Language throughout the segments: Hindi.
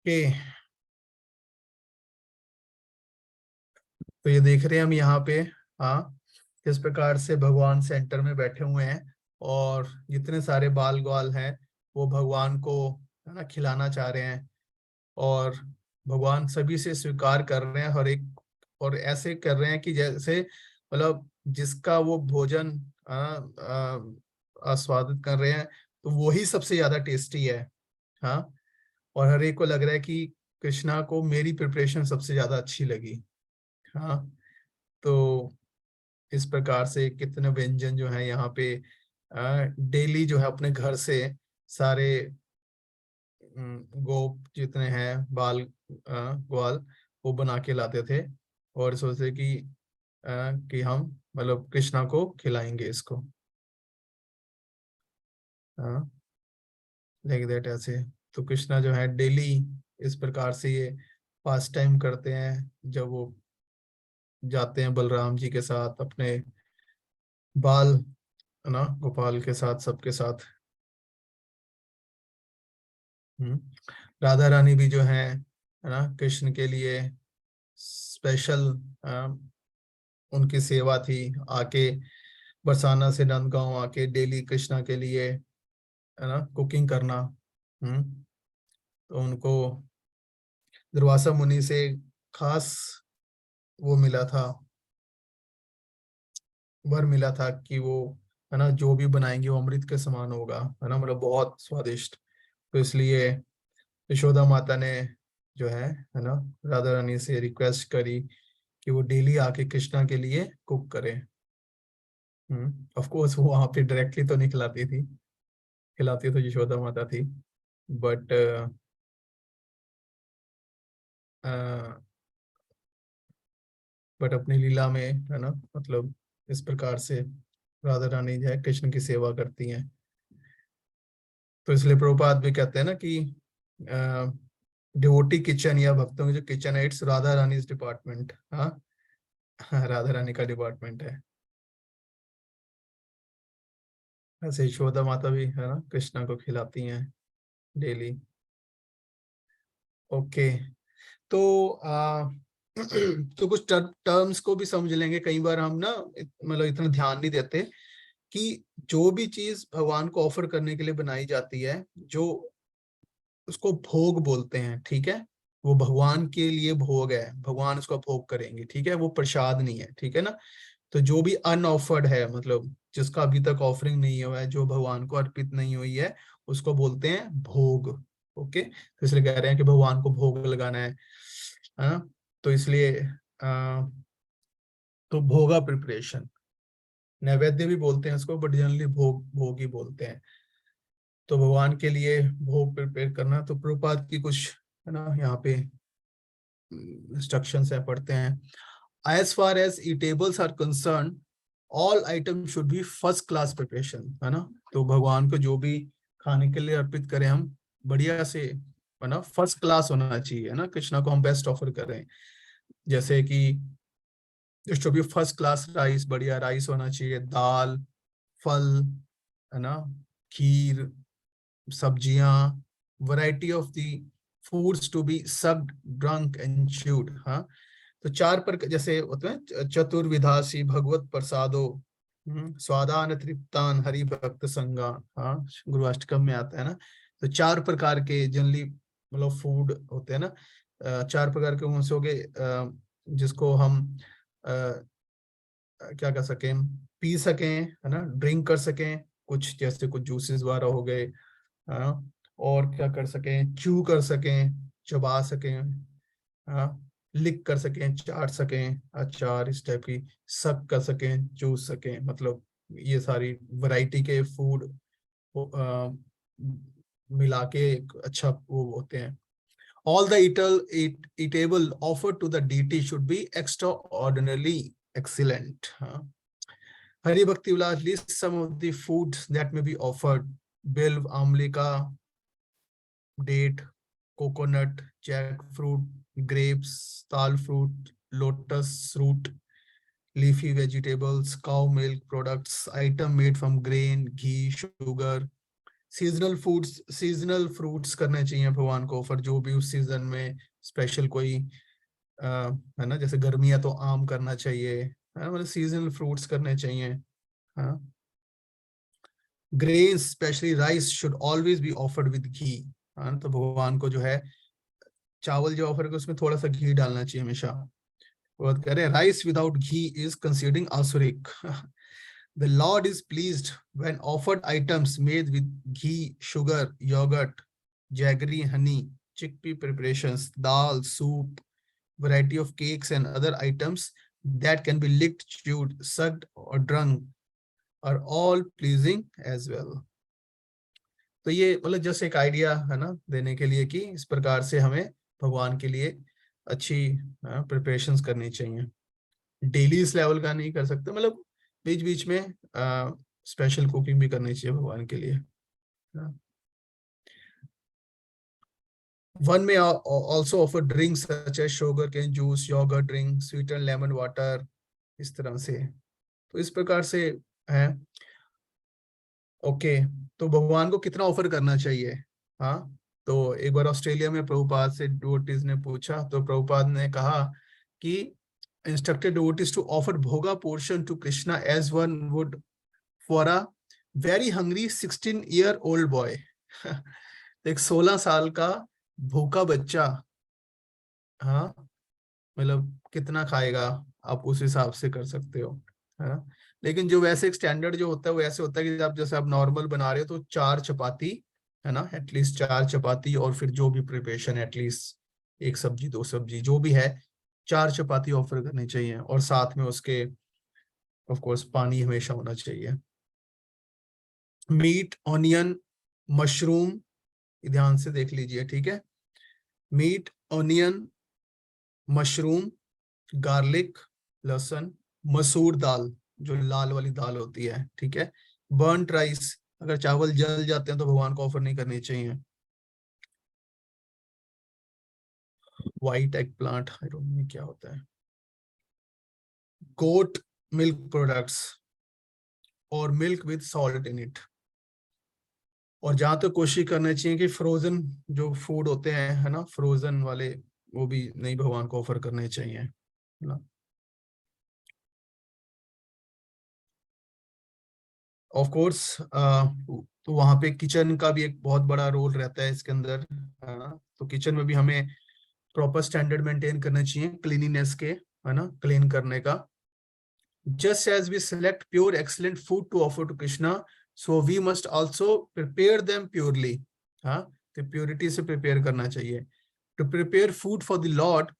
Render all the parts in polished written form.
ओके। तो ये देख रहे हैं हम यहाँ पे। हाँ, किस प्रकार से भगवान सेंटर में बैठे हुए हैं और जितने सारे बाल ग्वाल हैं वो भगवान को है ना खिलाना चाह रहे हैं। और भगवान सभी से स्वीकार कर रहे हैं हर एक, और ऐसे कर रहे हैं कि जैसे मतलब जिसका वो भोजन आस्वादित कर रहे हैं तो वो ही सबसे ज्यादा टेस्टी है। हाँ, और हर एक को लग रहा है कि कृष्णा को मेरी प्रिपरेशन सबसे ज्यादा अच्छी लगी। हाँ, तो इस प्रकार से कितने व्यंजन जो है यहाँ पे डेली जो है अपने घर से सारे गोप जितने हैं बाल ग्वाल वो बना के लाते थे और सोचते कि हम मतलब कृष्णा को खिलाएंगे इसको। हाँ, लाइक दैट ऐसे। तो कृष्णा जो है डेली इस प्रकार से ये पास टाइम करते हैं जब वो जाते हैं बलराम जी के साथ अपने बाल है ना गोपाल के साथ सबके साथ। हम्म। राधा रानी भी जो है ना कृष्ण के लिए स्पेशल उनकी सेवा थी। आके बरसाना से नंदगांव आके डेली कृष्णा के लिए है ना कुकिंग करना। हम्म। तो उनको दुर्वासा मुनि से खास वो मिला था, वर मिला था कि वो है ना जो भी बनाएंगे वो अमृत के समान होगा, है ना मतलब बहुत स्वादिष्ट। तो इसलिए यशोदा माता ने जो है ना राधा रानी से रिक्वेस्ट करी कि वो डेली आके कृष्णा के लिए कुक करे। ऑफ कोर्स वो वहां पे डायरेक्टली तो नहीं खिलाती थी, खिलाती तो यशोदा माता थी, बट अपनी लीला में है ना मतलब इस प्रकार से राधा रानी जो है कृष्ण की सेवा करती हैं। तो इसलिए प्रभुपाद भी कहते हैं ना कि डिवोटी किचन या भक्तों की जो किचन है इट्स राधा रानी डिपार्टमेंट। हाँ, राधा रानी का डिपार्टमेंट है। ऐसे यशोदा माता भी है ना कृष्णा को खिलाती हैं डेली। ओके। तो तो कुछ टर्म्स को भी समझ लेंगे। कई बार हम ना मतलब इतना ध्यान नहीं देते कि जो भी चीज भगवान को ऑफर करने के लिए बनाई जाती है जो उसको भोग बोलते हैं, ठीक है। वो भगवान के लिए भोग है, भगवान उसको भोग करेंगे, ठीक है, वो प्रसाद नहीं है, ठीक है ना। तो जो भी अनऑफर्ड है मतलब जिसका अभी तक ऑफरिंग नहीं हुआ है, जो भगवान को अर्पित नहीं हुई है, उसको बोलते हैं भोग। ओके, तो इसलिए कह रहे हैं कि भगवान को भोग लगाना है ना। तो इसलिए तो भोगा प्रिपरेशन, नैवेद्य भी बोलते हैं इसको बट जनरली भोग भोग ही बोलते हैं। तो भगवान के लिए भोग प्रिपेयर करना, तो प्रभुपाद की कुछ है ना यहाँ पे इंस्ट्रक्शंस है, पढ़ते हैं। As far as eatables are concern all item should be first class preparation, है ना। तो भगवान को जो भी खाने के लिए अर्पित करें हम बढ़िया से है ना फर्स्ट क्लास होना चाहिए, है ना, कृष्णा को हम बेस्ट ऑफर करें। जैसे कि should be first class rice, बढ़िया राइस होना चाहिए, दाल, फल, है ना, खीर, सब्जियां, variety of the foods to be sucked, drunk and chewed. हाँ, तो चार पर जैसे होते हैं चतुर्विधासी भगवत प्रसादो, स्वादान तृप्तान हरि भक्त संगा। हाँ, गुरु अष्टकम में आता है ना। तो चार प्रकार के जनरली मतलब फूड होते हैं ना। चार प्रकार के उनसे हो गए जिसको हम क्या कर सकें, पी सकें, है ना, ड्रिंक कर सकें, कुछ जैसे कुछ जूसेस वगैरह हो गए, हाँ, और क्या कर सकें, च्यू कर सकें, चबा सकें, हाँ, लिक कर सकें, चाट सकें, अचार इस टाइप की, सक कर सकें, चूस सकें, मतलब ये सारी वैरायटी के फूड मिला के एक अच्छा वो होते हैं। All the eatable offered to the deity should be extraordinarily excellent. Hari Bhakti Vilas lists some of the foods that may be offered: bilv, amlika, date, coconut, jackfruit, grapes, tal fruit, lotus root, leafy vegetables, cow milk products, item made from grain, ghee, sugar, seasonal fruits करने चाहिए भगवान को ऑफर, जो भी उस सीजन में स्पेशल कोई है ना, जैसे गर्मी है तो आम करना चाहिए, है ना, मतलब सीजनल फ्रूट्स करने चाहिए। हाँ, grains specially rice should always be offered with ghee. हाँ, तो भगवान को जो है चावल जो ऑफर कर उसमें थोड़ा सा घी डालना चाहिए हमेशा। वो कह रहे हैं rice without ghee is considering asuric. The Lord is pleased when offered items made with ghee, sugar, yogurt, jaggery, honey, chickpea preparations, dal, soup, variety of cakes and other items that can be licked, chewed, sucked or drunk are all pleasing as well. तो ये मतलब जस्ट एक आइडिया है ना देने के लिए कि इस प्रकार से हमें भगवान के लिए अच्छी प्रिपरेशंस करनी चाहिए। डेली इस लेवल का नहीं कर सकते, मतलब बीच बीच में स्पेशल कुकिंग भी करनी चाहिए भगवान के लिए। One may also offer drinks such as sugar cane juice, yogurt drink, sweetened lemon water, इस तरह से। तो इस प्रकार से है। ओके, तो भगवान को कितना ऑफर करना चाहिए? हाँ, तो एक बार ऑस्ट्रेलिया में प्रभुपाद से डिवोटीज ने पूछा, तो प्रभुपाद ने कहा कि instructed devotees to offer bhoga portion to Krishna as one would for a very hungry 16-year-old boy. एक 16 साल का भूखा बच्चा, हाँ, मतलब कितना खाएगा आप उस हिसाब से कर सकते हो, है ना। लेकिन जो वैसे एक स्टैंडर्ड जो होता है वो ऐसे होता है कि आप जैसे आप नॉर्मल बना रहे हो तो 4 चपाती, है ना, एटलीस्ट 4 चपाती, और फिर जो भी प्रिपरेशन एटलीस्ट एक सब्जी 2 सब्जी जो भी है, 4 चपाती ऑफर करनी चाहिए, और साथ में उसके ऑफ कोर्स पानी हमेशा होना चाहिए। मीट, ऑनियन, मशरूम, ध्यान से देख लीजिए, ठीक है। मीट, ऑनियन, मशरूम, गार्लिक, लहसुन, मसूर दाल जो लाल वाली दाल होती है, ठीक है। बर्नट राइस, अगर चावल जल जाते हैं तो भगवान को ऑफर नहीं करनी चाहिए। White egg plant, I don't know क्या होता है। गोट मिल्क प्रोडक्ट्स और milk with salt in it. और जहां तक कोशिश करना चाहिए कि फ्रोजन जो फूड होते हैं, है ना, फ्रोजन वाले वो भी नहीं भगवान को ऑफर करने चाहिए, है ना। ऑफ कोर्स तो वहां पे किचन का भी एक बहुत बड़ा रोल रहता है इसके अंदर, है ना। तो किचन में भी हमें प्रॉपर स्टैंडर्ड मेंटेन करना चाहिए क्लीनिनेस के, है ना, क्लीन करने का। Just as we select pure excellent food to offer to Krishna, so we must also prepare them purely. हाँ, तो प्योरिटी से प्रिपेयर करना चाहिए। To prepare food for the lord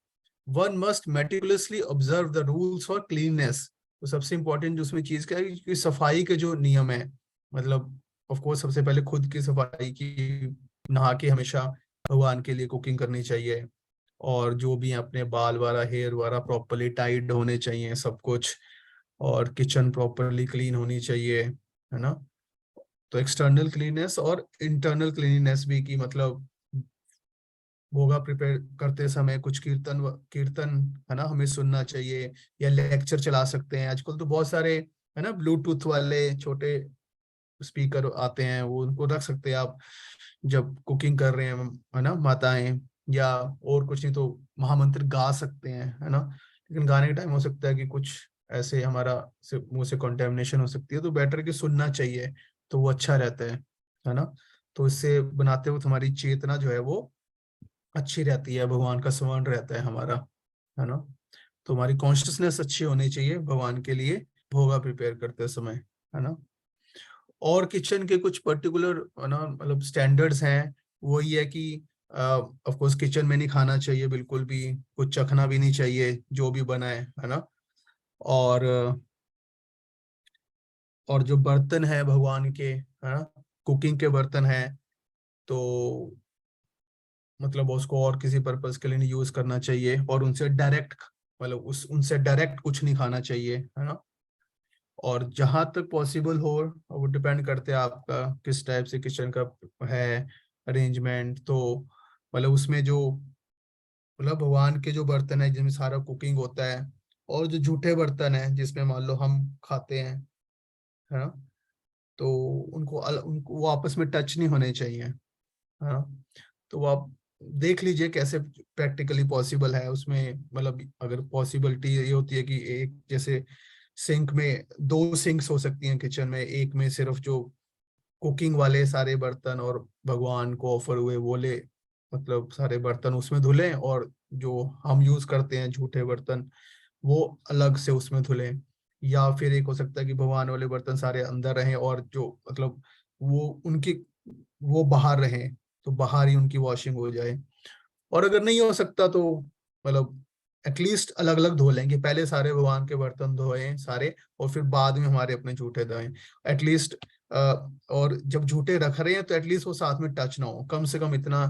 one must meticulously observe the rules for cleanness. तो सबसे इंपॉर्टेंट जो उसमें चीज क्या है कि सफाई के जो नियम है, मतलब ऑफ कोर्स सबसे पहले खुद की सफाई की, नहा के हमेशा भगवान के लिए कुकिंग करनी चाहिए, और जो भी अपने बाल वाला हेयर वाला प्रॉपरली टाइड होने चाहिए सब कुछ, और किचन प्रॉपरली क्लीन होनी चाहिए, है ना। तो एक्सटर्नल क्लीननेस और इंटरनल क्लीननेस भी, की मतलब भोगा प्रिपेयर करते समय कुछ कीर्तन है ना हमें सुनना चाहिए, या लेक्चर चला सकते हैं। आजकल तो बहुत सारे है ना ब्लूटूथ वाले छोटे स्पीकर आते हैं, वो उनको रख सकते हैं आप जब कुकिंग कर रहे हैं, है ना, माताएं, या और कुछ नहीं तो महामंत्र गा सकते हैं, है ना। लेकिन गाने के टाइम हो सकता है कि कुछ ऐसे हमारा मुंह से कंटेमिनेशन हो सकती है, तो बेटर कि सुनना चाहिए, तो वो अच्छा रहता है ना। तो इससे बनाते वक्त हमारी चेतना जो है वो अच्छी रहती है, भगवान का स्मरण रहता है हमारा, है ना। तो हमारी कॉन्शियसनेस अच्छी होनी चाहिए भगवान के लिए भोगा प्रिपेयर करते समय, है ना। और किचन के कुछ पर्टिकुलर है ना मतलब स्टैंडर्ड्स हैं, वो ये है कि ऑफ कोर्स किचन में नहीं खाना चाहिए बिल्कुल भी, कुछ चखना भी नहीं चाहिए जो भी बना है ना। और और जो बर्तन है भगवान के, है ना, कुकिंग के बर्तन है, तो मतलब उसको और किसी पर्पस के लिए नहीं यूज करना चाहिए, और उनसे डायरेक्ट मतलब उस उनसे डायरेक्ट कुछ नहीं खाना चाहिए, है ना। और जहां तक पॉसिबल हो, वो डिपेंड करते हैं आपका किस टाइप से किचन का है अरेंजमेंट, तो मतलब उसमें जो मतलब भगवान के जो बर्तन है जिसमें सारा कुकिंग होता है, और जो जूठे बर्तन है जिसमें मान लो हम खाते हैं, है ना, तो उनको वो आपस में टच नहीं होने चाहिए, हाँ। तो वो आप देख लीजिए कैसे प्रैक्टिकली पॉसिबल है उसमें, मतलब अगर पॉसिबिलिटी ये होती है कि एक जैसे सिंक में 2 सिंक्स हो सकती हैं किचन में, एक में सिर्फ जो कुकिंग वाले सारे बर्तन और भगवान को ऑफर हुए वो ले, मतलब सारे बर्तन उसमें धुलें, और जो हम यूज करते हैं झूठे बर्तन वो अलग से उसमें धुलें। या फिर एक हो सकता है कि भगवान वाले बर्तन सारे अंदर रहें और जो मतलब वो उनकी वो बाहर रहें, तो बाहर ही उनकी वॉशिंग हो जाए। और अगर नहीं हो सकता तो मतलब एटलीस्ट अलग अलग धो लेंगे, पहले सारे भगवान के बर्तन धोए सारे, और फिर बाद में हमारे अपने जूठे धोए एटलीस्ट। और जब जूठे रख रहे हैं तो एटलीस्ट वो साथ में टच ना हो, कम से कम इतना,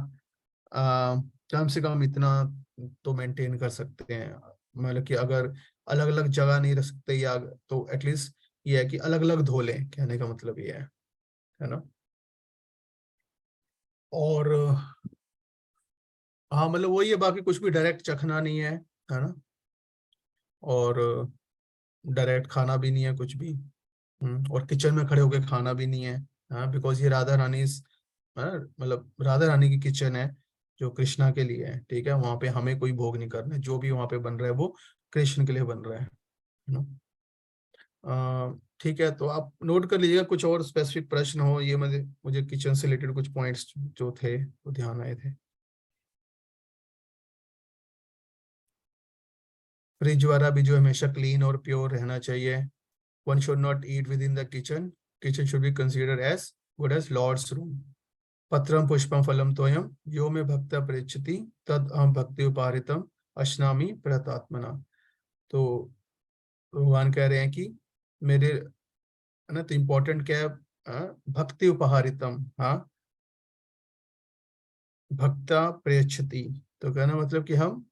कम से कम इतना तो मेंटेन कर सकते हैं। मतलब कि अगर अलग अलग जगह नहीं रख सकते या तो एटलीस्ट ये है कि अलग अलग धो लें, कहने का मतलब ये है ना। और हाँ मतलब वही है, बाकी कुछ भी डायरेक्ट चखना नहीं है ना। और डायरेक्ट खाना भी नहीं है कुछ भी। और किचन में खड़े होके खाना भी नहीं है, हाँ, बिकॉज ये राधा रानी मतलब राधा रानी की किचन है जो कृष्णा के लिए है, ठीक है। वहां पे हमें कोई भोग नहीं करना है, जो भी वहां पे बन रहा है वो कृष्ण के लिए बन रहा है ना। ठीक है, तो आप नोट कर लीजिएगा, कुछ और स्पेसिफिक प्रश्न हो, ये मुझे मुझे किचन से रिलेटेड कुछ पॉइंट्स जो थे वो ध्यान आए थे। फ्रिज वाला भी जो हमेशा क्लीन और प्योर रहना चाहिए। One should not eat within the kitchen, kitchen should be considered as good as lord's room. पत्रम पुष्पम फलम तोयम यो में भक्त पृच्छति तद अहम भक्ति उपारितम अश्नामि प्रतात्मना। तो भगवान कह रहे हैं कि मेरे, है ना, तो इम्पोर्टेंट क्या है, भक्ति उपहारितम, हाँ, भक्ता प्रयच्छति। तो कहना मतलब कि हम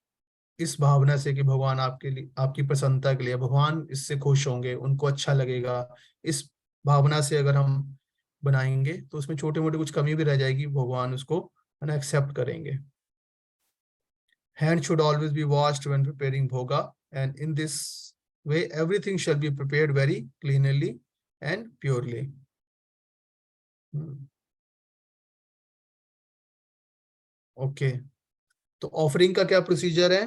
इस भावना से कि भगवान आपके लिए, आपकी प्रसन्नता के लिए, भगवान इससे खुश होंगे, उनको अच्छा लगेगा, इस भावना से अगर हम बनाएंगे तो उसमें छोटे मोटे कुछ कमी भी रह जाएगी, भगवान उसको, है ना, एक्सेप्ट करेंगे। Hand should always be washed when preparing bhoga, and in this way, everything shall be prepared very cleanly and purely. Okay, तो ऑफरिंग का क्या प्रोसीजर है?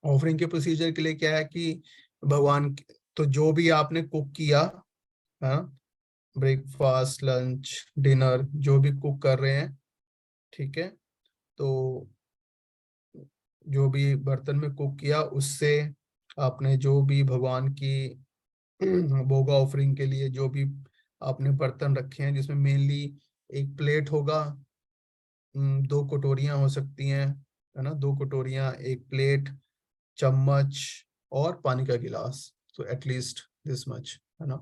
ऑफरिंग के प्रोसीजर के लिए क्या है कि भगवान, तो जो भी आपने कुक किया, हाँ, ब्रेकफास्ट लंच डिनर जो भी कुक कर रहे हैं, ठीक है, तो जो भी बर्तन में कुक किया उससे आपने जो भी भगवान की भोगा ऑफरिंग के लिए जो भी आपने बर्तन रखे हैं, जिसमें मेनली एक प्लेट होगा, 2 कटोरियां हो सकती हैं, है ना, 2 कटोरियां, एक प्लेट, चम्मच और पानी का गिलास, तो एटलीस्ट दिस मच, है ना।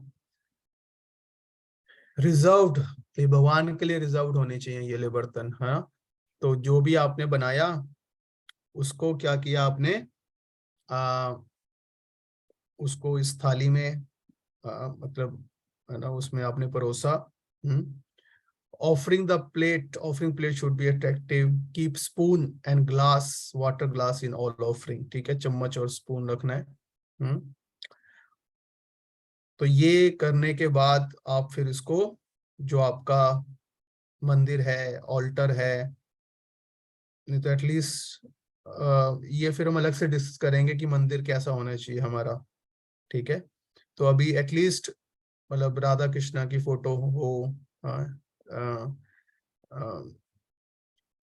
रिजर्व्ड, ये भगवान के लिए रिजर्व्ड होने चाहिए ये ले बर्तन, है ना। तो जो भी आपने बनाया उसको क्या किया आपने, आ, उसको इस थाली में, मतलब, है ना, उसमें आपने परोसा। Offering plate should be attractive. Keep spoon and glass, water glass in all offering. ठीक है, चम्मच और स्पून रखना है। हम्म तो ये करने के बाद आप फिर इसको, जो आपका मंदिर है, ऑल्टर है, नहीं तो एटलीस्ट ये फिर हम अलग से डिस्कस करेंगे कि मंदिर कैसा होना चाहिए हमारा, ठीक है। तो अभी एटलीस्ट मतलब राधा कृष्णा की फोटो हो, अ, अ, अ,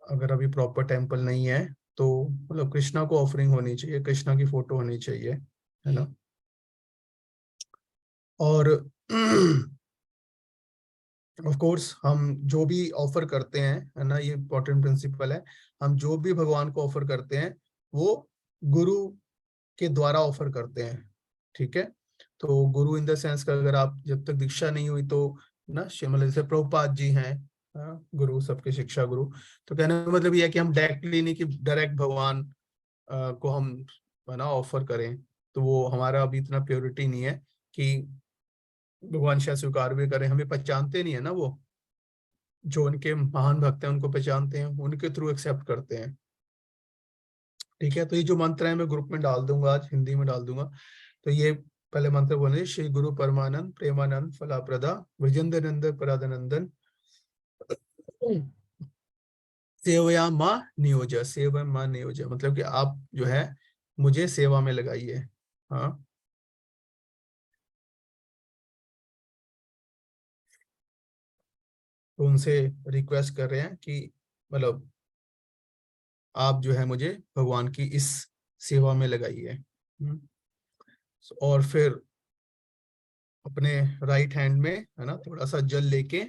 अगर अभी प्रॉपर टेम्पल नहीं है तो मतलब कृष्णा को ऑफरिंग होनी चाहिए, कृष्णा की फोटो होनी चाहिए, है ना। और ऑफ कोर्स हम जो भी ऑफर करते हैं, है ना, ये इंपॉर्टेंट प्रिंसिपल है, हम जो भी भगवान को ऑफर करते हैं वो गुरु के द्वारा ऑफर करते हैं, ठीक है। तो गुरु इन द सेंस का, अगर आप जब तक दीक्षा नहीं हुई तो ना, मतलब जैसे प्रभुपाद जी हैं, गुरु सबके शिक्षा गुरु, तो कहने का मतलब ये है कि हम डायरेक्टली नहीं कि डायरेक्ट भगवान को हम, है ना, ऑफर करें, तो वो हमारा अभी इतना प्योरिटी नहीं है कि भगवान शायद स्वीकार भी करें, हमें पहचानते नहीं है ना वो, जो उनके महान भक्त हैं उनको पहचानते हैं, उनके थ्रू एक्सेप्ट करते हैं, ठीक है। तो ये जो मंत्र है मैं ग्रुप में डाल दूंगा, आज हिंदी में डाल दूंगा। तो ये पहले मंत्र बोले, श्री गुरु परमानंद प्रेमानंद फलाप्रदा विजेंद्र नंदन परादनंदन सेवया माँ नियोज, सेवा माँ नियोज, मतलब कि आप जो है मुझे सेवा में लगाइए। हाँ, तो उनसे रिक्वेस्ट कर रहे हैं कि मतलब आप जो है मुझे भगवान की इस सेवा में लगाइए। और फिर अपने राइट हैंड में है ना थोड़ा सा जल लेके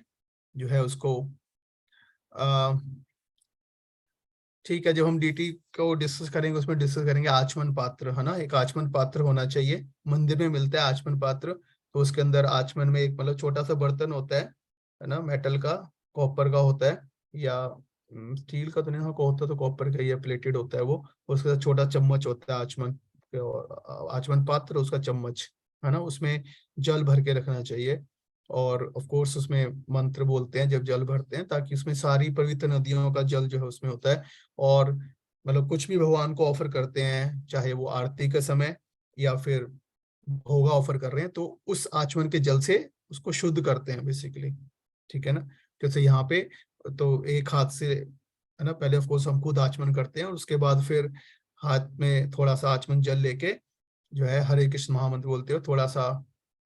जो है उसको आ, ठीक है, जब हम डीटी को डिस्कस करेंगे उसमें डिस्कस करेंगे आचमन पात्र, है ना, एक आचमन पात्र होना चाहिए। मंदिर में मिलता है आचमन पात्र, तो उसके अंदर आचमन में एक मतलब छोटा सा बर्तन होता है ना, मेटल का, कॉपर का होता है, या स्टील का तो नहीं होता, तो कॉपर का, या प्लेटेड होता है वो। उसके साथ छोटा चम्मच होता है आचमन, आचमन पात्र, उसका चम्मच, है ना, उसमें जल भर के रखना चाहिए। और ऑफ कोर्स उसमें मंत्र बोलते हैं जब जल भरते हैं, ताकि उसमें सारी पवित्र नदियों का जल जो है उसमें होता है। और मतलब कुछ भी भगवान को ऑफर करते हैं, चाहे वो आरती के समय या फिर भोगा ऑफर कर रहे हैं, तो उस आचमन के जल से उसको शुद्ध करते हैं बेसिकली। ठीक है ना, जैसे यहाँ पे तो एक हाथ से है ना, पहले ऑफ कोर्स हम खुद आचमन करते हैं, और उसके बाद फिर हाथ में थोड़ा सा आचमन जल लेके जो है हरे कृष्ण महामंत्र बोलते हो, थोड़ा सा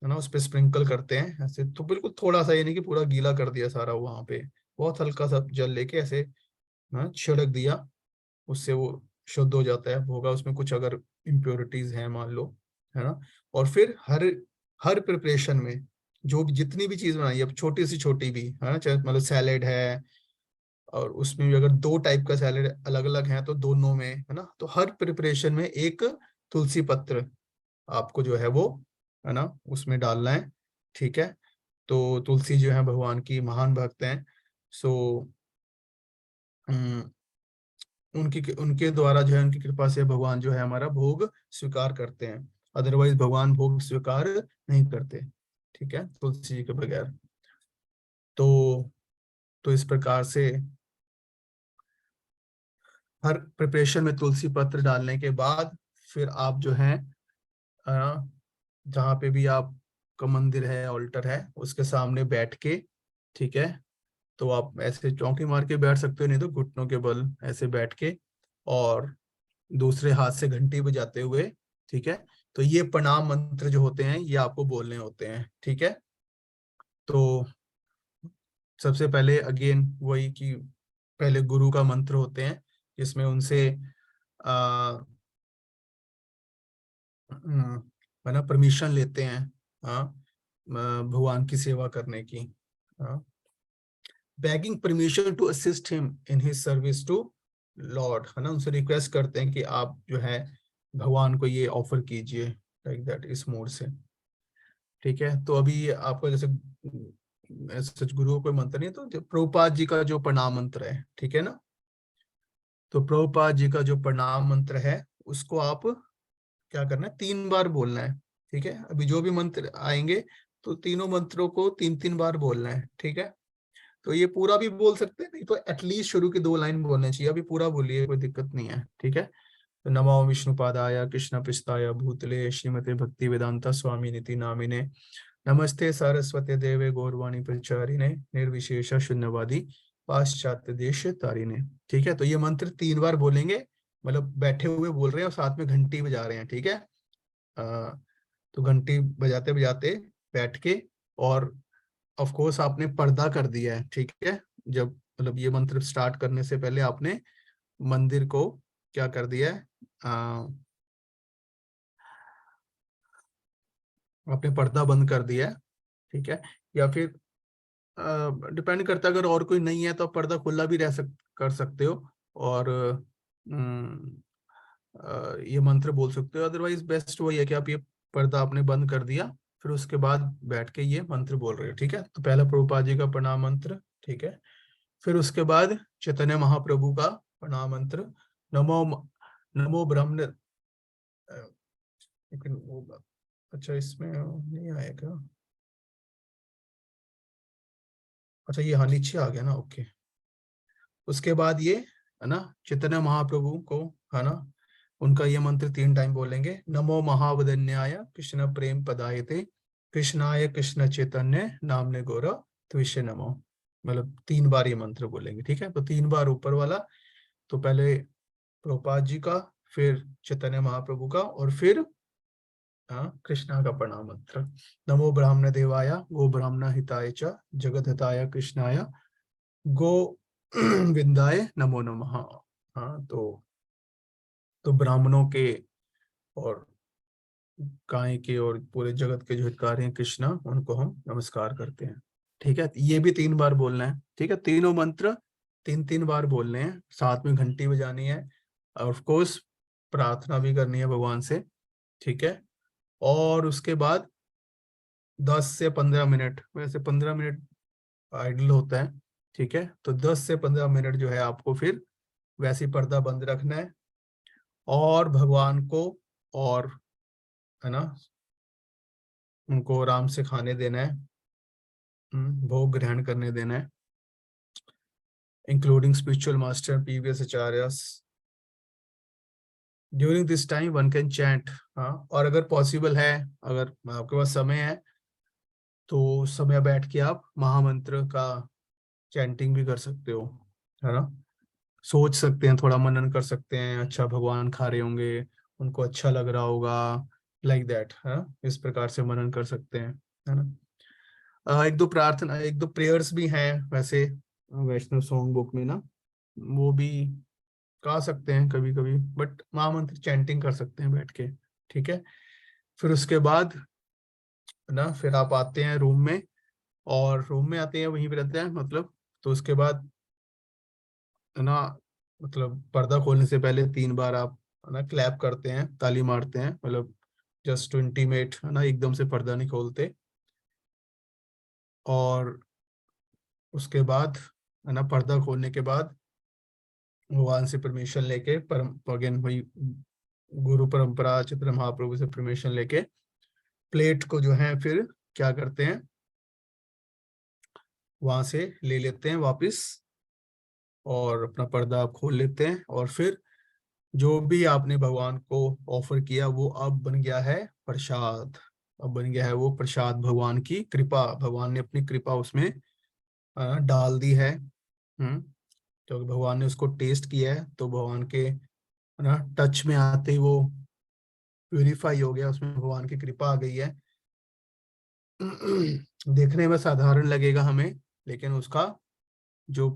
है ना उस पे स्प्रिंकल करते हैं ऐसे, तो बिल्कुल थोड़ा सा, ये नहीं कि पूरा गीला कर दिया सारा वहां पे, बहुत हल्का सा जल लेके ऐसे ना छिड़क दिया, उससे वो शुद्ध हो जाता है भोगा। उसमें कुछ अगर इम्प्योरिटीज हैं मान लो, है ना। और फिर हर हर प्रिपरेशन में जो भी जितनी भी चीज बनाई है, अब छोटी सी छोटी भी है ना, चाहे मतलब सैलेड है, और उसमें भी अगर दो टाइप का सैलेड अलग अलग है तो दोनों में, है ना, तो हर प्रिपरेशन में एक तुलसी पत्र आपको जो है वो है ना उसमें डालना है। ठीक है, तो तुलसी जो है भगवान की महान भक्त हैं। सो उनकी उनके द्वारा जो है, उनकी कृपा से भगवान जो है हमारा भोग स्वीकार करते हैं, अदरवाइज भगवान भोग स्वीकार नहीं करते। ठीक है, तुलसी जी के बगैर। तो इस प्रकार से हर प्रिपरेशन में तुलसी पत्र डालने के बाद फिर आप जो है जहाँ पे भी आपका मंदिर है, ऑल्टर है, उसके सामने बैठ के, ठीक है, तो आप ऐसे चौंकी मार के बैठ सकते हो, नहीं तो घुटनों के बल ऐसे बैठ के, और दूसरे हाथ से घंटी बजाते हुए, ठीक है, तो ये प्रणाम मंत्र जो होते हैं ये आपको बोलने होते हैं। ठीक है, तो सबसे पहले अगेन वही कि पहले गुरु का मंत्र होते हैं, जिसमें उनसे आ, है ना परमिशन लेते हैं, हाँ, भगवान की सेवा करने की, हाँ, begging permission to assist him in his service to lord, है ना, उनसे रिक्वेस्ट करते हैं कि आप जो है भगवान को ये ऑफर कीजिए, लाइक दैट, इस मोड से। ठीक है, तो अभी आपको जैसे सच गुरु को कोई मंत्र नहीं है, तो प्रभुपाद जी का जो प्रणाम मंत्र है, ठीक है ना, तो प्रभुपाद जी का जो प्रणाम मंत्र है उसको आप क्या करना है, 3 बार बोलना है। ठीक है, अभी जो भी मंत्र आएंगे तो तीनों मंत्रों को 3 3 बार बोलना है। ठीक है, तो ये पूरा भी बोल सकते हैं, नहीं तो एटलीस्ट शुरू की 2 लाइन बोलना चाहिए, अभी पूरा बोलिए, कोई दिक्कत नहीं है। ठीक है, तो नमो विष्णुपादाय कृष्ण पृष्ठाय भूतले श्रीमते भक्ति वेदांता स्वामी निति नामिने नमस्ते सरस्वती देवे गौरवाणी प्रचारिणे निर्विशेष शून्यवादी पाश्चात्य देश तारिणे। ठीक है, तो ये मंत्र 3 बार बोलेंगे, मतलब बैठे हुए बोल रहे हैं और साथ में घंटी बजा रहे हैं। ठीक है, अ, तो घंटी बजाते बजाते बैठ के, और ऑफ कोर्स आपने पर्दा कर दिया है। ठीक है, जब मतलब ये मंत्र स्टार्ट करने से पहले आपने मंदिर को क्या कर दिया है, आपने पर्दा बंद कर दिया है। ठीक है, या फिर डिपेंड करता है, अगर और कोई नहीं है तो आप पर्दा खुला भी कर सकते हो, और ये मंत्र बोल सकते हो। अदरवाइज बेस्ट वही है कि आप ये पर्दा आपने बंद कर दिया, फिर उसके बाद बैठ के ये मंत्र बोल रहे हो। ठीक है, तो पहला प्रभुपाद जी का प्रणाम मंत्र। ठीक है, फिर उसके बाद चैतन्य महाप्रभु का प्रणाम मंत्र, नमो नमो ब्रह्म, लेकिन वो अच्छा इसमें नहीं आएगा। अच्छा ये हाँ नीचे आ गया ना, ओके। उसके बाद ये है ना चैतन्य महाप्रभु को, है ना, उनका ये मंत्र 3 टाइम बोलेंगे। नमो महावदन्याय कृष्ण प्रेम पदायते कृष्णाय कृष्ण चैतन्य नामने गौर त्विषे नमो। मतलब 3 बार ये मंत्र बोलेंगे, ठीक है। तो 3 बार ऊपर वाला, तो पहले प्रभुपाद जी का, फिर चैतन्य महाप्रभु का, और फिर कृष्णा का प्रणाम मंत्र। नमो ब्राह्मण देवाय गो ब्राह्मण हिताय च जगत हिताय कृष्णाय गो विंदाय नमो नमः। हाँ, तो ब्राह्मणों के और गाय के और पूरे जगत के जो हितकारी हैं कृष्णा, उनको हम नमस्कार करते हैं, ठीक है। ये भी 3 बार बोलना है, ठीक है। तीनों मंत्र 3-3 बार बोलने हैं, साथ में घंटी बजानी है, और ऑफ कोर्स प्रार्थना भी करनी है भगवान से, ठीक है। और उसके बाद 10 से 15 मिनट, वैसे 15 मिनट आइडल होता है, ठीक है। तो 10 से 15 मिनट जो है आपको फिर वैसे ही पर्दा बंद रखना है, और भगवान को, और है ना, उनको आराम से खाने देना है, भोग ग्रहण करने देना है, including spiritual master PVS acharyas. During this time one can chant. हाँ, और अगर पॉसिबल है, अगर आपके पास समय है, तो समय बैठ के आप महामंत्र का चैंटिंग भी कर सकते हो, है ना। सोच सकते हैं, थोड़ा मनन कर सकते हैं, अच्छा भगवान खा रहे होंगे, उनको अच्छा लग रहा होगा, लाइक दैट, है ना। इस प्रकार से मनन कर सकते हैं, है ना। एक दो प्रार्थना, एक दो प्रेयर्स भी हैं वैसे वैष्णव सॉन्ग बुक में ना, वो भी गा सकते हैं कभी कभी, बट महामंत्र चैंटिंग कर सकते हैं बैठ के, ठीक है। फिर उसके बाद ना, फिर आप आते हैं रूम में, और रूम में आते हैं वहीं पे रहते हैं मतलब। तो उसके बाद है ना, मतलब पर्दा खोलने से पहले 3 बार आप है ना क्लैप करते हैं, ताली मारते हैं, मतलब जस्ट टू इंटीमेट, है ना, एकदम से पर्दा नहीं खोलते। और उसके बाद है ना, पर्दा खोलने के बाद भगवान से परमिशन लेके, परम अगेन वही गुरु परंपरा चित्र महाप्रभु से परमिशन लेके प्लेट को जो है फिर क्या करते हैं, वहां से ले लेते हैं वापिस, और अपना पर्दा खोल लेते हैं, और फिर जो भी आपने भगवान को ऑफर किया वो अब बन गया है प्रसाद। अब बन गया है वो प्रसाद, भगवान की कृपा, भगवान ने अपनी कृपा उसमें डाल दी है। तो भगवान ने उसको टेस्ट किया है, तो भगवान के ना टच में आते ही वो प्यूरिफाई हो गया, उसमें भगवान की कृपा आ गई है। देखने में साधारण लगेगा हमें, लेकिन उसका जो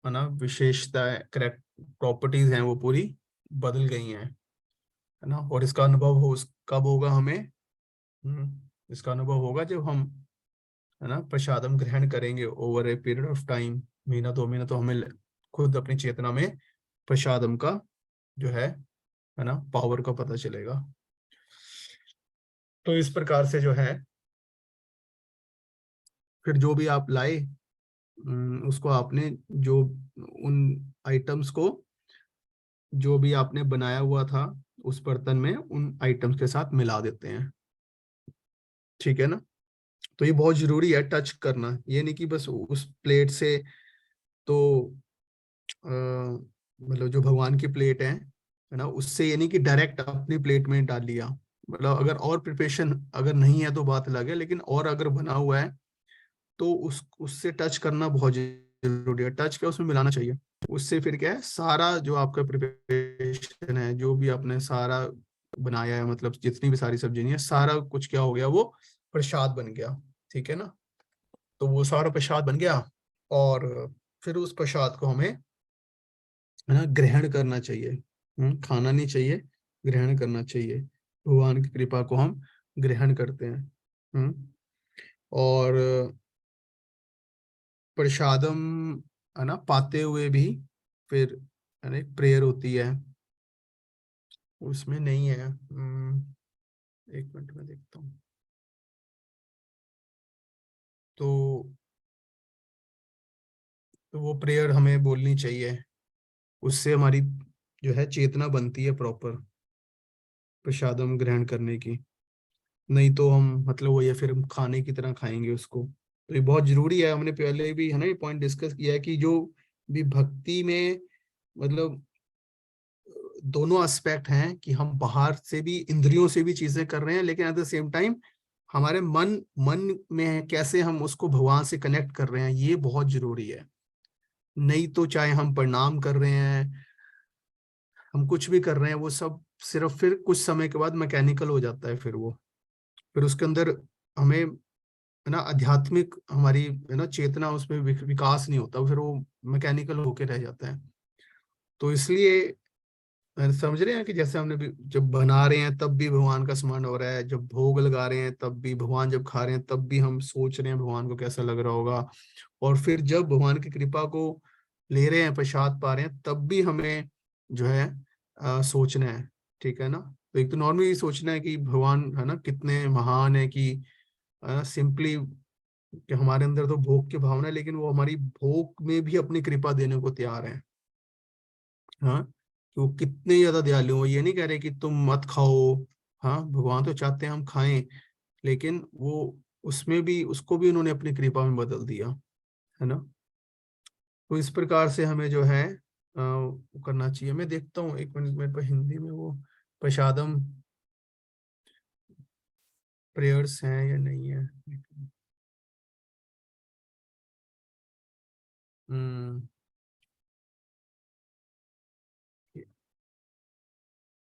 है ना विशेषता है, करेक्ट प्रॉपर्टीज हैं, वो पूरी बदल गई हैं, है ना। और इसका अनुभव हो कब होगा हमें, इसका अनुभव होगा जब हम है ना प्रसादम ग्रहण करेंगे over a period of time, महीना 2 महीना, तो हमें खुद अपनी चेतना में प्रसादम का जो है ना पावर का पता चलेगा। तो इस प्रकार से जो है, फिर जो भी आप लाए, उसको आपने जो उन आइटम्स को जो भी आपने बनाया हुआ था उस बर्तन में उन आइटम्स के साथ मिला देते हैं, ठीक है ना। तो ये बहुत जरूरी है टच करना, ये नहीं कि बस उस प्लेट से, तो मतलब जो भगवान की प्लेट है ना, उससे ये नहीं कि डायरेक्ट अपनी प्लेट में डाल लिया। मतलब अगर और प्रिपरेशन अगर नहीं है तो बात अलग है, लेकिन और अगर बना हुआ है तो उससे टच करना बहुत जरूरी है, टच क्या उसमें मिलाना चाहिए। उससे फिर क्या है, सारा जो आपका प्रिपरेशन है, जो भी आपने सारा बनाया है, मतलब जितनी भी सारी सब्जी नहीं है, सारा कुछ क्या हो गया, वो प्रसाद बन गया, ठीक है ना। तो वो सारा प्रसाद बन गया, और फिर उस प्रसाद को हमें है ना ग्रहण करना चाहिए, खाना नहीं चाहिए, ग्रहण करना चाहिए। भगवान की कृपा को हम ग्रहण करते हैं। और प्रसादम है ना पाते हुए भी फिर है ना एक प्रेयर होती है, उसमें नहीं है, 1 मिनट में देखता हूँ। तो तो वो प्रेयर हमें बोलनी चाहिए, उससे हमारी जो है चेतना बनती है प्रॉपर प्रसादम ग्रहण करने की। नहीं तो हम मतलब वो, या फिर हम खाने की तरह खाएंगे उसको। तो ये बहुत जरूरी है, हमने पहले भी है ना ये पॉइंट डिस्कस किया है कि जो भी भक्ति में मतलब दोनों एस्पेक्ट हैं कि हम बाहर से भी इंद्रियों से भी चीजें कर रहे हैं, लेकिन एट द सेम टाइम हमारे मन मन में है कैसे हम उसको भगवान से कनेक्ट कर रहे हैं, ये बहुत जरूरी है। नहीं तो चाहे हम प्रणाम कर रहे हैं, हम कुछ भी कर रहे हैं, वो सब सिर्फ फिर कुछ समय के बाद मैकेनिकल हो जाता है। फिर वो फिर उसके अंदर हमें है ना आध्यात्मिक हमारी है ना चेतना उसमें विकास नहीं होता, फिर वो मैकेनिकल होके रह जाता है। तो इसलिए समझ रहे हैं कि जैसे हमने भी जब बना रहे हैं तब भी भगवान का स्मरण हो रहा है, जब भोग लगा रहे हैं तब भी, भगवान जब खा रहे हैं तब भी हम सोच रहे हैं भगवान को कैसा लग रहा होगा, और फिर जब भगवान की कृपा को ले रहे हैं, प्रसाद पा रहे हैं, तब भी हमें जो है सोचना है। ठीक है ना। तो एक तो नॉर्मली सोचना है कि भगवान है ना कितने महान है, कि सिंपली कि हमारे अंदर तो भोग की भावना है, लेकिन वो हमारी भोग में भी अपनी कृपा देने को तैयार है। हाँ, कि वो कितने ज्यादा दयालु हो, ये नहीं कह रहे कि तुम मत खाओ। हाँ, भगवान तो चाहते हैं हम खाएं, लेकिन वो उसमें भी उसको भी उन्होंने अपनी कृपा में बदल दिया, है ना। तो इस प्रकार से हमें जो है वो करना चाहिए। मैं देखता हूँ, एक मिनट मेरे पास हिंदी में वो प्रसादम प्रेयर्स हैं या नहीं है। हम्म।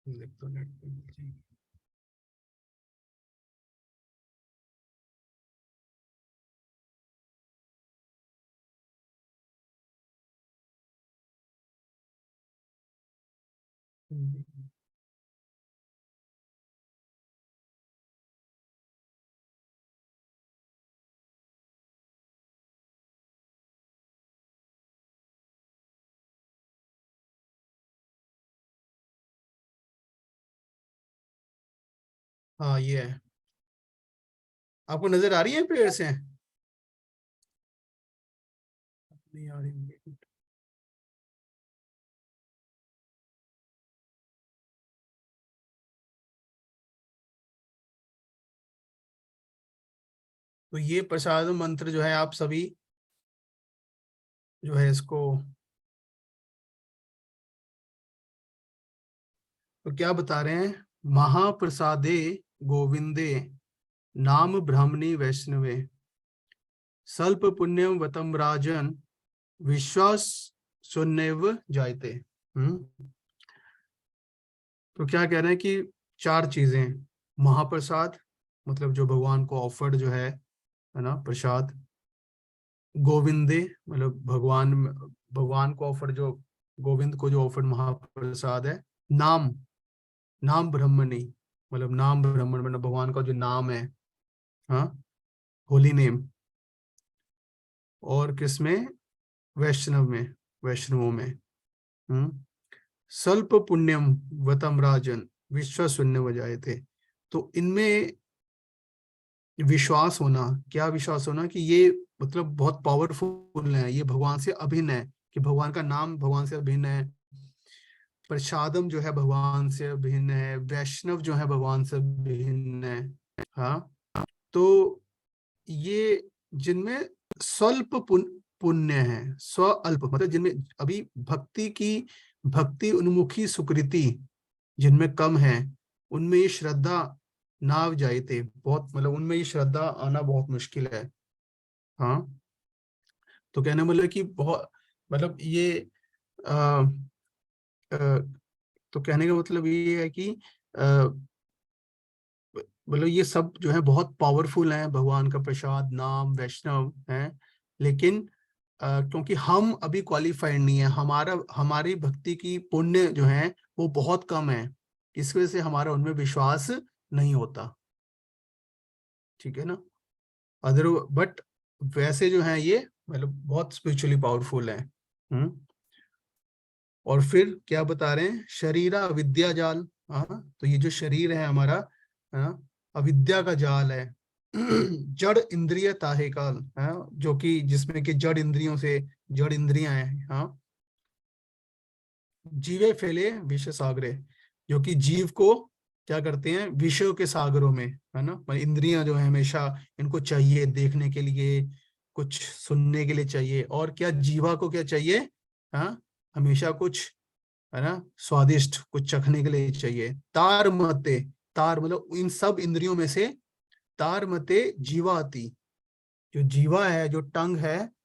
देखता हूँ नेट पे मिल जाएगी। हिंदी में। हाँ, ये है। आपको नजर आ रही है प्रेयर्स हैं? नहीं आ रही होंगी। तो ये प्रसाद मंत्र जो है आप सभी जो है इसको, तो क्या बता रहे हैं, महाप्रसादे गोविंदे नाम ब्राह्मणी वैष्णवे स्वल्प पुण्यम वतम राजन विश्वास शून्यव जायते। हम्म। तो क्या कह रहे हैं कि चार चीजें, महाप्रसाद मतलब जो भगवान को ऑफर्ड जो है ना प्रसाद, गोविंदे मतलब भगवान भगवान को ऑफर जो, गोविंद को जो ऑफर महाप्रसाद है। नाम, नाम ब्रह्मणि मतलब नाम ब्रह्मण मतलब भगवान का जो नाम है, हाँ, होली नेम। और किसमें, वैष्णव में, वैष्णवों में। हम्म। स्वल्प पुण्यम वतम राजन विश्व शून्य बजाए थे। तो इनमें विश्वास होना, क्या विश्वास होना कि ये मतलब बहुत पावरफुल है, ये भगवान से अभिन्न है, कि भगवान का नाम भगवान से अभिन्न है, प्रसादम जो है भगवान से अभिन्न है, वैष्णव जो है भगवान से भिन्न है। हाँ, तो ये जिनमें स्वल्प पुण्य है, स्व अल्प मतलब जिनमें अभी भक्ति की, भक्ति उन्मुखी सुकृति जिनमें कम है, उनमें ये श्रद्धा नाव जायते बहुत मतलब उनमें ये श्रद्धा आना बहुत मुश्किल है। हाँ, तो कहने मतलब कि बहुत मतलब ये आ, आ, तो कहने का मतलब ये है कि मतलब ये सब जो है बहुत पावरफुल हैं, भगवान का प्रसाद नाम वैष्णव है, लेकिन क्योंकि हम अभी क्वालिफाइड नहीं है, हमारा हमारी भक्ति की पुण्य जो है वो बहुत कम है, इस वजह से हमारा उनमें विश्वास नहीं होता। ठीक है ना। अदर बट वैसे जो है ये मतलब बहुत स्पिरिचुअली पावरफुल है। हम्म। और फिर क्या बता रहे हैं, शरीरा विद्या जाल। हाँ, तो ये जो शरीर है हमारा, हाँ, अविद्या का जाल है। जड़ इंद्रिय ताहे काल, हाँ, जो कि जिसमें कि जड़ इंद्रियों से, जड़ इंद्रियां हैं। हाँ, जीवे फैले विषय सागरे, जो कि जीव को क्या करते हैं, विषयों के सागरों में, है ना, मतलब इंद्रियां जो है हमेशा इनको चाहिए देखने के लिए, कुछ सुनने के लिए चाहिए, और क्या जीवा को क्या चाहिए, हाँ, हमेशा कुछ है ना, स्वादिष्ट कुछ चखने के लिए चाहिए। तार मते, तार मतलब इन सब इंद्रियों में से तार मते जीवाति, जो जीवा है, जो टंग है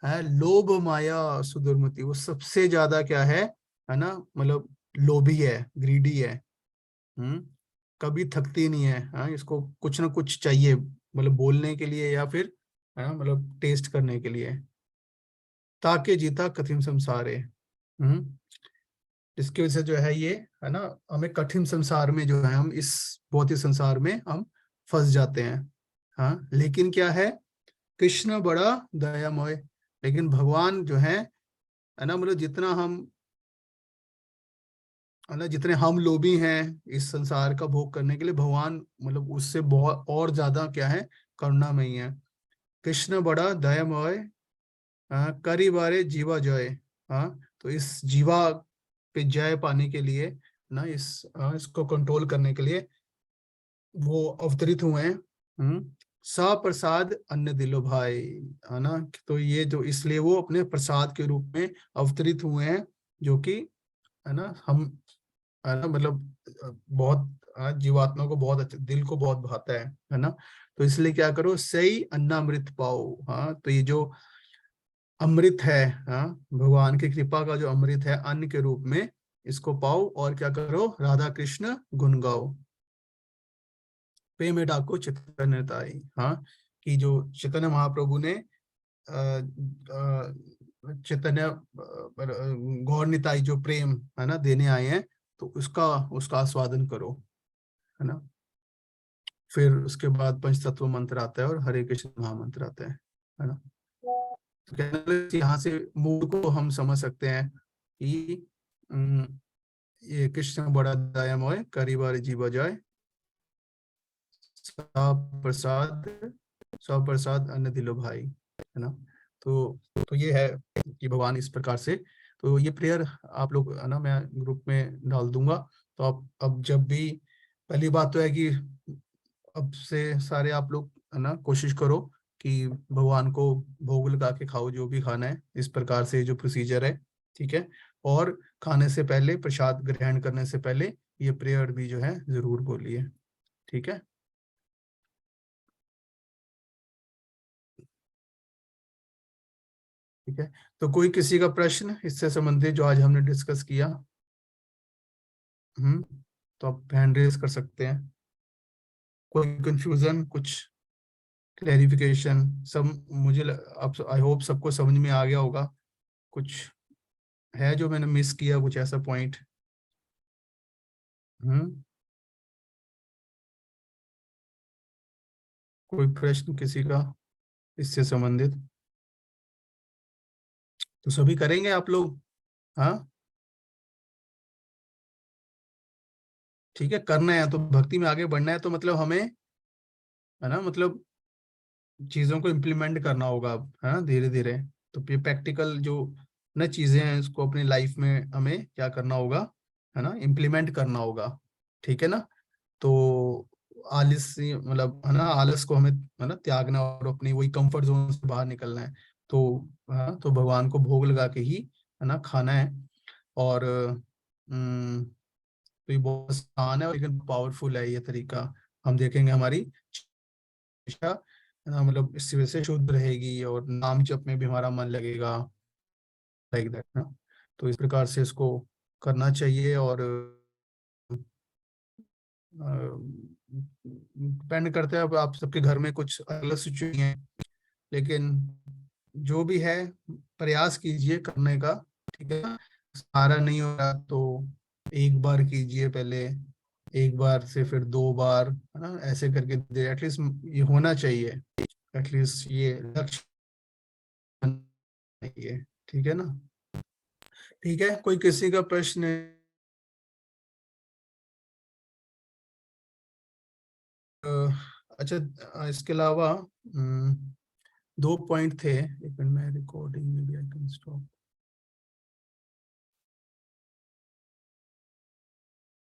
लोभ माया सुदुर्मति, वो सबसे ज्यादा क्या है ना, मतलब लोभी है, ग्रीडी है। हम्म, कभी थकती नहीं है, हाँ, इसको कुछ ना कुछ चाहिए, मतलब बोलने के लिए या फिर है ना, मतलब टेस्ट करने के लिए। ताके जीता कठिन संसारे, इसकी वजह से जो है ये, है ना, हमें कठिन संसार में जो है, हम इस भौतिक संसार में हम फंस जाते हैं। हाँ, लेकिन क्या है, कृष्ण बड़ा दयामय, लेकिन भगवान जो है ना, मतलब जितना हम, है ना, जितने हम लोभी हैं इस संसार का भोग करने के लिए, भगवान मतलब उससे बहुत और ज्यादा क्या है, करुणामयी है। कृष्ण बड़ा दयामय, हाँ, करी बारे जीवा जय। हाँ, तो इस जीवा पे जय पाने के लिए ना, इसको कंट्रोल करने के लिए वो अवतरित हुए हैं। सा प्रसाद अन्य दिलो भाई, है ना, तो ये जो इसलिए वो अपने प्रसाद के रूप में अवतरित हुए हैं, जो कि, है ना, हम, है ना, मतलब बहुत, जीवात्मा को बहुत अच्छा, दिल को बहुत भाता है ना। तो इसलिए क्या करो, सही अन्नामृत पाओ। हाँ, तो ये जो अमृत है, हाँ, भगवान की कृपा का जो अमृत है अन्न के रूप में, इसको पाओ और क्या करो, राधा कृष्ण गुण गाओ। पे में डाको चैतन्य ताई। हाँ, कि जो चैतन्य महाप्रभु ने चैतन्य गौर निताई जो प्रेम, है ना, देने आए हैं, तो उसका उसका आस्वादन करो, है ना। फिर उसके बाद पंचतत्व मंत्र आता है और हरे कृष्ण महामंत्र आता है ना। तो कहने लगे, यहाँ से मूड को हम समझ सकते हैं कि ये कृष्ण बड़ा दयामय, करी बार जीवा जाए, सब प्रसाद, सब प्रसाद अन्न दिलो भाई, है ना। तो ये है कि भगवान इस प्रकार से, तो ये प्रेयर आप लोग, है ना, मैं ग्रुप में डाल दूंगा। तो आप अब जब भी, पहली बात तो है कि अब से सारे आप लोग, है ना, कोशिश करो कि भगवान को भोग लगा के खाओ जो भी खाना है, इस प्रकार से जो प्रोसीजर है, ठीक है। और खाने से पहले, प्रसाद ग्रहण करने से पहले ये प्रेयर भी जो है जरूर बोलिए, ठीक है। ठीक है, तो कोई किसी का प्रश्न इससे संबंधित जो आज हमने डिस्कस किया? हम्म, तो आप हैंड रेज कर सकते हैं। कोई कंफ्यूजन, कुछ क्लैरिफिकेशन, सब अब आई होप सबको समझ में आ गया होगा। कुछ है जो मैंने मिस किया, कुछ ऐसा पॉइंट? हम्म, कोई प्रश्न किसी का इससे संबंधित? तो सभी करेंगे आप लोग? हाँ, ठीक है, करना है तो भक्ति में आगे बढ़ना है, तो मतलब हमें, है ना, मतलब चीजों को इम्प्लीमेंट करना होगा अब, है ना, धीरे धीरे। तो ये प्रैक्टिकल जो न चीजें हैं, इसको अपनी लाइफ में हमें क्या करना होगा, है ना, इम्प्लीमेंट करना होगा, ठीक है ना। तो आलसी, मतलब, है ना, आलस को हमें, है ना, त्यागना और अपनी वही कंफर्ट जोन से बाहर निकलना है। तो हाँ, तो भगवान को भोग लगा के ही, है ना, खाना है। और तो ये बहुत आसान है, लेकिन पावरफुल है ये तरीका। हम देखेंगे हमारी शिक्षा, है ना, मतलब इस वजह से शुद्ध रहेगी और नाम जप में भी हमारा मन लगेगा, लाइक दैट ना। तो इस प्रकार से इसको करना चाहिए। और डिपेंड करता है, अब आप सबके घर में कुछ अलग सिचुएशन है, लेकिन जो भी है, प्रयास कीजिए करने का, ठीक है ना। सारा नहीं हो रहा तो एक बार कीजिए पहले, एक बार से फिर दो बार, है ना, ऐसे करके दे एटलीस्ट, ये होना चाहिए, एटलीस्ट ये लक्ष्य चाहिए, ठीक है ना। ठीक है, कोई किसी का प्रश्न है? अ, अच्छा, इसके अलावा दो पॉइंट थे, एक मिनट में रिकॉर्डिंग में भी आई कैन स्टॉप।